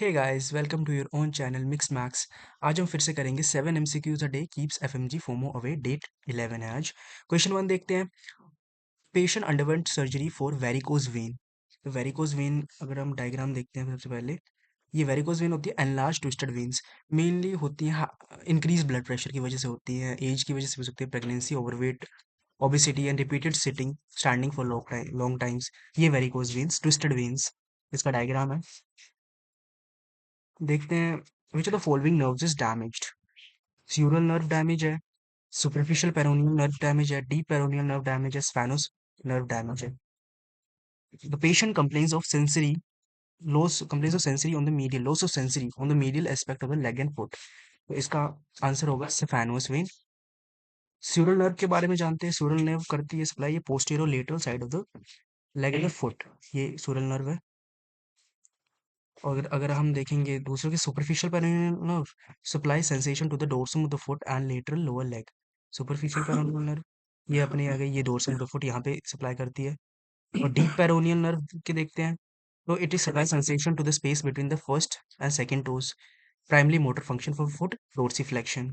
Hey guys welcome to your own channel mix max. आज हम फिर से करेंगे 7 MCQs a day keeps FMG FOMO away. Date 11 है आज। क्वेश्चन 1 देखते हैं। Patient underwent surgery for varicose vein. तो वेरिकोज वेन अगर हम डायग्राम देखते हैं सबसे पहले, ये वेरिकोज वेन होती है एनलार्ज ट्विस्टेड वेन्स। मेनली होती हैं इंक्रीज ब्लड प्रेशर की वजह से होती हैं, एज की वजह से हो सकती है, pregnancy, overweight, obesity and repeated sitting standing for long times. ये वेरिकोज वेन्स ट्विस्टेड वेन्स, इसका डायग्राम है। देखते हैं। Which of the following nerves is damaged. Sural nerve damage है, सुपरफिशियल पेरोनियल नर्व डैमेज है, डीप पेरोनियल नर्व डैमेज है, saphenous nerve damage है। The patient complains of sensory loss, complains of sensory on the medial, loss of sensory on the medial aspect of the leg and foot. तो इसका answer होगा स्फेनोस when. स्यूरल nerve के बारे में जानते हैं। स्यूरल नर्व करती है सप्लाई ये posterior lateral side of the leg and the foot. ये स्यूरल नर्व है। और अगर हम देखेंगे दूसरों की superficial peroneal nerve supply sensation to the dorsum of the foot and lateral lower leg. Superficial peroneal nerve ये अपने आ गई, ये डोर्सम ऑफ द फुट यहाँ पे सप्लाई करती है। और डीप पेरोनियल नर्व के देखते हैं, तो it is supply sensation to the space between the first and second toes, primary motor function for foot dorsiflexion.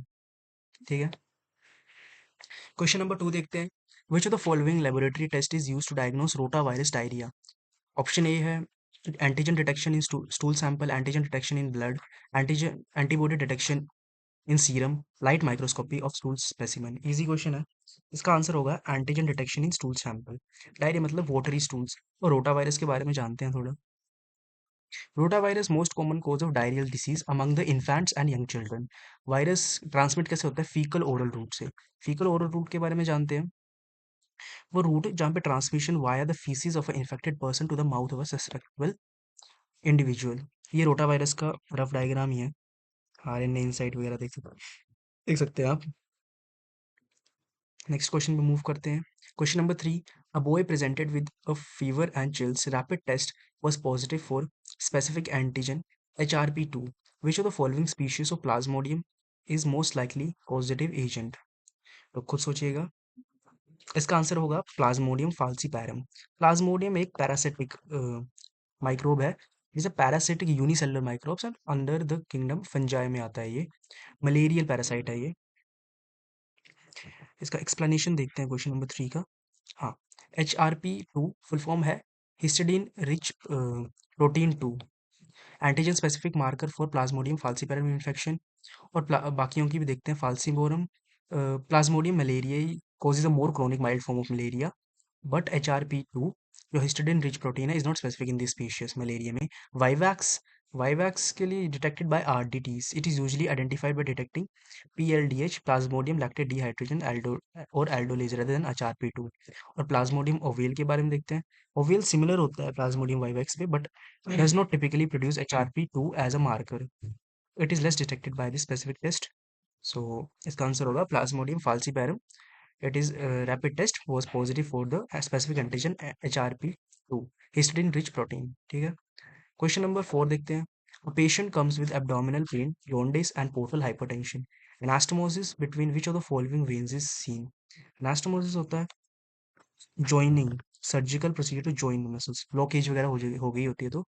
ठीक है। क्वेश्चन नंबर 2 देखते हैं। Which of the following laboratory test is use to diagnose rotavirus diarrhoea. Option A है antigen detection in stool sample, antigen detection in blood, antigen antibody detection in serum, light microscopy of stool specimen. Easy question है। इसका answer होगा antigen detection in stool sample. Diarrhoea मतलब watery stools. और rota virus के बारे में जानते हैं थोड़ा। Rotavirus most common cause of diarrhoeal disease among the infants and young children. Virus transmit कैसे होता है? फीकल ओरल रूट से। फीकल ओरल रूट के बारे में जानते हैं। वो रूट जहाँ पे transmission via the faeces of infected person to the mouth of a susceptible individual. ये रोटा वायरस का रफ डायग्राम ही है। आरएनए इनसाइट वगैरह देख सकते हैं आप। नेक्स्ट क्वेश्चन पे मूव करते हैं। Question number 3। A boy presented with a fever and chills, rapid test was positive for specific antigen HRP2। Which of the following species of plasmodium is most likely positive agent. तो खुद सोचिएगा। इसका answer होगा plasmodium falciparum. Plasmodium एक parasitic microbe है। जैसे parasitic unicellular microbes and under the kingdom fungi में आता है ये। मलेरियल पैरासाइट है ये। इसका एक्सप्लेनेशन देखते हैं क्वेश्चन नंबर 3 का। हाँ, HRP2 फुल फॉर्म है histidine rich protein 2, antigen specific marker for plasmodium falciparum infection. और बाकियों की भी देखते हैं। फाल्सीमोरम plasmodium malariae causes a more chronic mild form of malaria, but HRP2 जो हिस्टिडिन रिच प्रोटीन है is not specific in this species malaria में। वाइवैक्स वाइवैक्स के लिए detected by RDTs, it is usually identified by detecting PLDH Plasmodium lactate dehydrogen Aldo और aldolase rather than HRP2। और Plasmodium oval के बारे में देखते हैं। ओवेल सिमिलर होता है प्लाज्मोडियम वाइवैक्स पे, but does not typically produce HRP2 as a marker. It is less detected by the specific test. So इसका आंसर होगा plasmodium falciparum. it is rapid test was positive for the specific antigen HRP2 histidine rich protein। ठीक है। Question number 4 देखते हैं। A patient comes with abdominal pain, jaundice and portal hypertension. Anastomosis between which of the following veins is seen? Anastomosis होता है joining, surgical procedure to join muscles. Blockage वगैरह हो गई होती है तो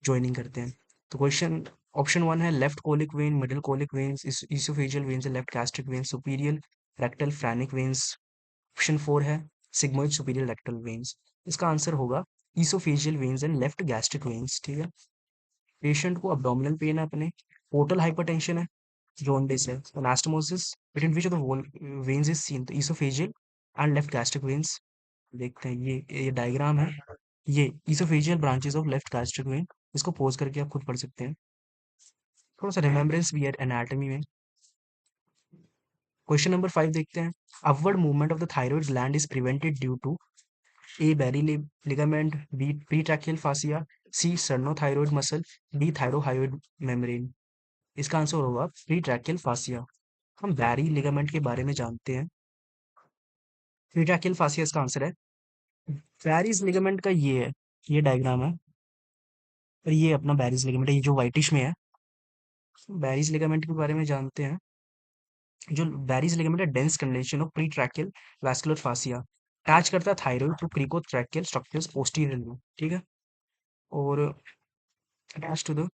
ज्वाइनिंग करते हैं। तो क्वेश्चन ऑप्शन 1 है left colic vein, middle colic veins, oesophageal veins, left gastric veins, superior rectal phrenic veins. Option 4 है सिग्मोइड सुपीरियर रेक्टल वेन्स। इसका आंसर होगा oesophageal veins and left gastric veins. ठीक है। पेशेंट को अब्डोमिनल पेन है अपने, portal hypertension है, jaundice है, anastomosis between which of the veins is seen, तो oesophageal and left gastric veins. देखते हैं। ये डायग्राम है। ये oesophageal branches of left gastric when. इसको पोज करके आप खुद पढ़ सकते हैं। थोड़ा सा रिमेम्बरेंस भी है एनाटॉमी में। क्वेश्चन नंबर 5 देखते हैं। Upward movement of the thyroid gland is prevented due to A. Barry ligament, B. Pretracheal fascia, C. sternothyroid muscle, D. thyrohyoid membrane। इसका आंसर होगा प्रीट्रैकियल फासिया। हम बैरी लिगामेंट के बारे में जानते हैं। प्रीट्रैकियल फासिया इसका आंसर है। बैरीज लिगामेंट का ये डायग्राम है। और ये अपना बैरीज लिगामेंट है, ये जो व्हाइटिश में है। बैरीज लिगामेंट के बारे में जानते हैं। जो बैरीज लिगामेंट है dense condensation of pretracheal vascular fascia, attach करता है thyroid to cricotracheal structures posterior में। ठीक है। और अटैच टू द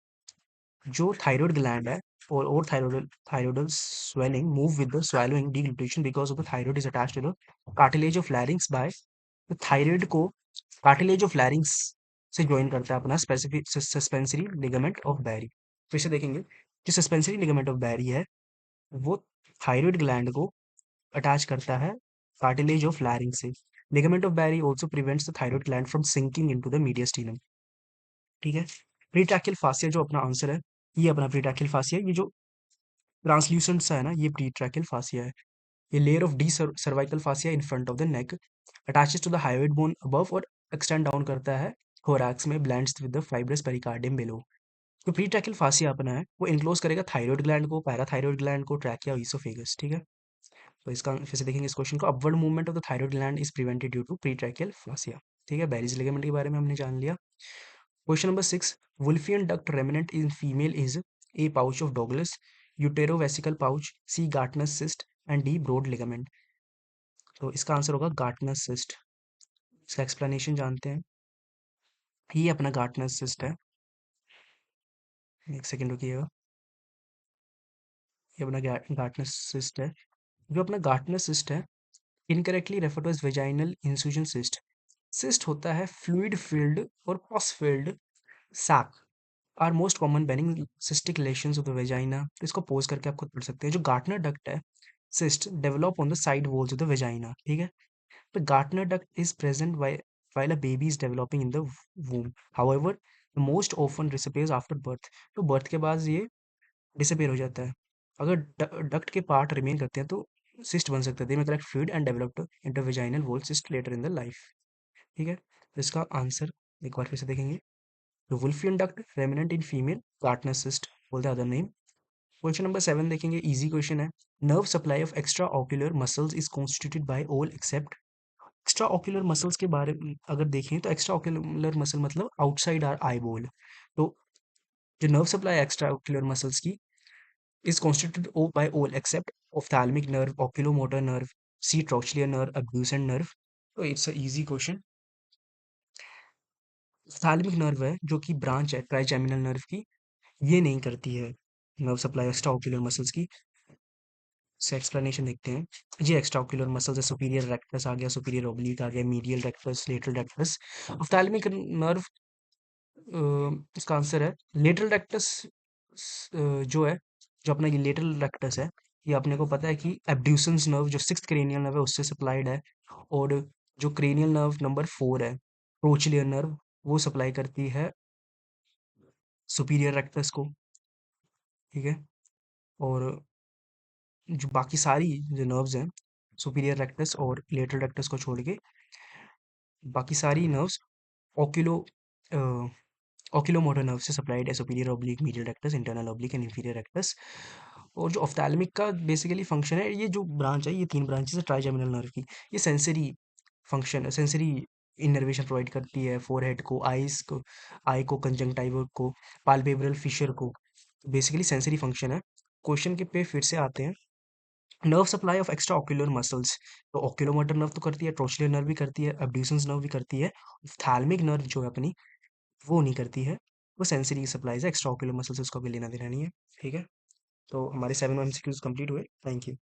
जो थायराइड ग्लैंड है और thyroidal swelling move with the swallowing deglutition because of the thyroid is attached to the cartilage of larynx by the thyroid को cartilage of larynx से join करता है अपना स्पेसिफिक सस्पेंसरी लिगामेंट ऑफ बैरी। फिर से देखेंगे, जो सस्पेंसरी लिगामेंट ऑफ बैरी है वो थायराइड ग्लैंड को अटैच करता है कार्टिलेज ऑफ लैरिंक्स से। Ligament of Berry also prevents the thyroid gland from sinking into the mediastinum. ठीक है। प्रीट्रैकियल फासिया जो अपना आंसर है, ये अपना प्रीट्रैकियल फासिया, ये जो ट्रांसल्यूसेंट सा है ना, ये प्रीट्रैकियल फासिया है। ये layer of the cervical fascia in front of the neck attaches to the hyoid bone above और एक्सटेंड डाउन करता है thorax में blends with the fibrous pericardium below. जो प्रीट्रैकियल फासिया अपना है वो इनक्लोज करेगा थायराइड ग्लैंड को, पैराथायराइड ग्लैंड को, ट्रैकिया और ईसोफेगस। ठीक है। तो इसका फिर से देखेंगे इस क्वेश्चन को, upward movement of the thyroid gland is prevented due to pretracheal fascia. ठीक है, बैरीज लिगामेंट के बारे में हमने जान लिया। Question number 6, Wolffian duct remnant in female is A pouch of Douglas, uterovesical pouch, C Gartner's cyst and D broad ligament. तो इसका आंसर होगा गार्टनस सिस्ट। इसका एक्सप्लेनेशन जानते हैं। ये अपना गार्टनस सिस्ट है, एक सेकेंड रुकिएगा। ये अपना गार्टनस सिस्ट है। जो अपना गार्टनस सिस्ट है incorrectly refer to as vaginal inclusion cyst. Cyst होता है फ्लूइड फील्ड और pus filled sac are most common benign cystic lesions of the vagina. तो इसको पोज करके आप खुद पढ़ सकते हैं। जो गार्टनर डक्ट है, cyst develop on the side walls of the vagina। ठीक है। The Gartner duct is present while a baby is developing in the womb। However, the most often disappears after birth। तो birth के बाद ये disappear हो जाता है। अगर डक्ट के पार्ट रिमेन करते हैं तो सिस्ट बन सकता है। They may collect fluid and developed intervaginal wall cyst later in the life. ठीक है। तो इसका आंसर एक बार फिर से देखेंगे। The Wolffian duct remnant in female, Gartner cyst बोलते हैं अदर नेम। क्वेश्चन नंबर 7 देखेंगे, इजी क्वेश्चन है। Nerve supply of extra ocular muscles is constituted by all except. Extra ocular muscles के बारे में अगर देखें तो एक्स्ट्रा ऑक्यूलर मसल मतलब आउटसाइड आर आई बॉल। तो जो nerve supply extra ocular muscles की is constituted by all except ophthalmic nerve, oculomotor nerve, C trochlear nerve, abducent nerve. तो it's a easy question. Ophthalmic nerve है जो कि branch है trigeminal nerve की, ये नहीं करती है nerve supply extra ocular muscles की। से एक्सप्लेनेशन देखते हैं। ये एक्स्ट्रा ऑक्यूलर मसल्स है, सुपीरियर रेक्टस आ गया, सुपीरियर ओब्लिक आ गया, medial rectus, lateral rectus. Ophthalmic nerve इसका आंसर है लेटरल रेक्टस। जो है, जो अपना ये लेटरल रेक्टस है, ये अपने को पता है कि एब्ड्यूसेंस नर्व जो सिक्स्थ क्रेनियल नर्व है उससे सप्लाइड है। और जो क्रेनियल नर्व नंबर 4 है, प्रोचलियर नर्व, वो सप्लाई करती है सुपीरियर रेक्टस को। ठीक है। और जो बाकी सारी जो नर्व्स हैं, सुपीरियर रेक्टस और लेटरल रेक्टस को छोड़ के बाकी सारी नर्व्स ओक्यूलो ओक्यूलोमोटर नर्व से सप्लाइड है, superior oblique, medial rectus, internal oblique and inferior rectus. और जो ऑफ्थैल्मिक का बेसिकली फंक्शन है, ये जो ब्रांच है, ये 3 ब्रांचेस है ट्राइजेमिनल नर्व की। ये सेंसरी फंक्शन है, सेंसरी इनर्वेशन प्रोवाइड करती है फोरहेड को, आईज को, आई को, कंजंक्टिवा को, पाल्पेब्रल फिशर को। बेसिकली सेंसरी फंक्शन है। क्वेश्चन के पे फिर से आते हैं। Nerve supply of extra ocular muscles, तो ऑक्यूलोमोटर नर्व तो करती है, ट्रोचलियर नर्व भी करती है, अब्ड्यूसेंस नर्व भी करती है। ऑफ्थैल्मिक नर्व जो है अपनी, वो नहीं करती है। वो सेंसरी सप्लाईज है, एक्स्ट्रा ऑक्यूलर मसल्स से उसका कोई लेना देना नहीं है। ठीक है। तो हमारे 7 एमसीक्यूज कंप्लीट हुए। Thank you.